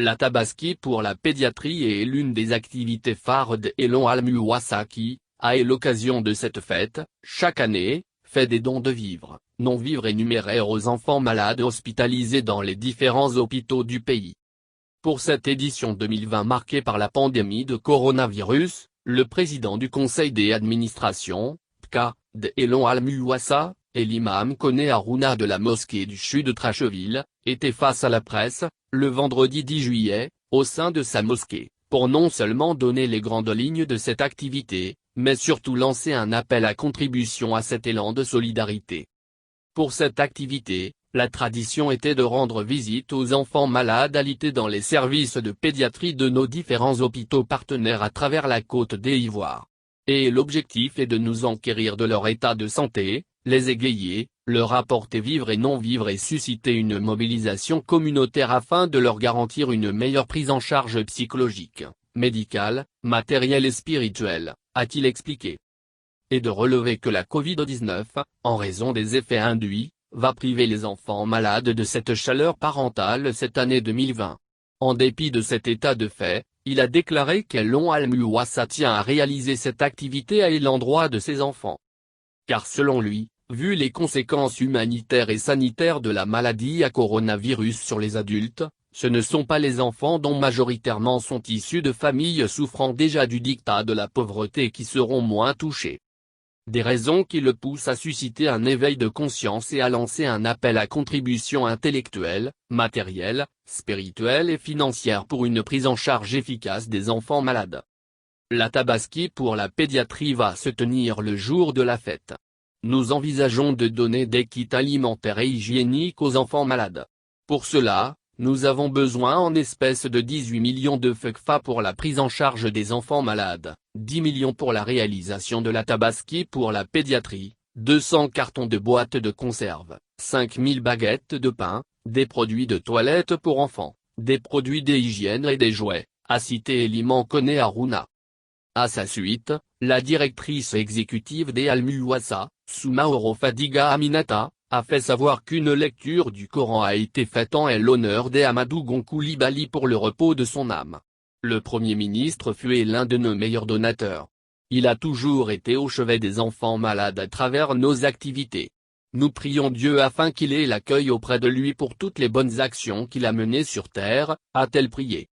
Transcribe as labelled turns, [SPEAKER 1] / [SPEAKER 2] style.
[SPEAKER 1] La Tabaski pour la pédiatrie est l'une des activités phares d'Elon Al-Muwassa qui, à l'occasion de cette fête, chaque année, fait des dons de vivres, non-vivres et numéraires aux enfants malades hospitalisés dans les différents hôpitaux du pays. Pour cette édition 2020 marquée par la pandémie de coronavirus, le président du conseil d'administration, PK, d'Elon Al-Muwassa, et l'imam Koné Harouna de la mosquée du CHU de Tracheville, était face à la presse, le vendredi 10 juillet, au sein de sa mosquée, pour non seulement donner les grandes lignes de cette activité, mais surtout lancer un appel à contribution à cet élan de solidarité. Pour cette activité, la tradition était de rendre visite aux enfants malades alités dans les services de pédiatrie de nos différents hôpitaux partenaires à travers la Côte d'Ivoire. Et l'objectif est de nous enquérir de leur état de santé, les égayer, leur apporter vivre et non-vivre et susciter une mobilisation communautaire afin de leur garantir une meilleure prise en charge psychologique, médicale, matérielle et spirituelle, a-t-il expliqué. Et de relever que la Covid-19, en raison des effets induits, va priver les enfants malades de cette chaleur parentale cette année 2020. En dépit de cet état de fait, il a déclaré qu'Elon Al-Muwassa tient à réaliser cette activité à l'endroit de ses enfants. Car selon lui, vu les conséquences humanitaires et sanitaires de la maladie à coronavirus sur les adultes, ce ne sont pas les enfants dont majoritairement sont issus de familles souffrant déjà du diktat de la pauvreté qui seront moins touchés. Des raisons qui le poussent à susciter un éveil de conscience et à lancer un appel à contribution intellectuelle, matérielle, spirituelle et financière pour une prise en charge efficace des enfants malades. La Tabaski pour la pédiatrie va se tenir le jour de la fête. Nous envisageons de donner des kits alimentaires et hygiéniques aux enfants malades. Pour cela, nous avons besoin en espèces de 18 millions de FECFA pour la prise en charge des enfants malades, 10 millions pour la réalisation de la Tabaski pour la pédiatrie, 200 cartons de boîtes de conserve, 5000 baguettes de pain, des produits de toilette pour enfants, des produits d'hygiène et des jouets, a cité l'imam Koné Harouna. À sa suite, la directrice exécutive d'Al-Muwassa, Soumaoro Fadiga Aminata, a fait savoir qu'une lecture du Coran a été faite en l'honneur d'Amadou Gon Coulibaly pour le repos de son âme. Le Premier ministre fut l'un de nos meilleurs donateurs. Il a toujours été au chevet des enfants malades à travers nos activités. Nous prions Dieu afin qu'il ait l'accueil auprès de lui pour toutes les bonnes actions qu'il a menées sur terre, a-t-elle prié.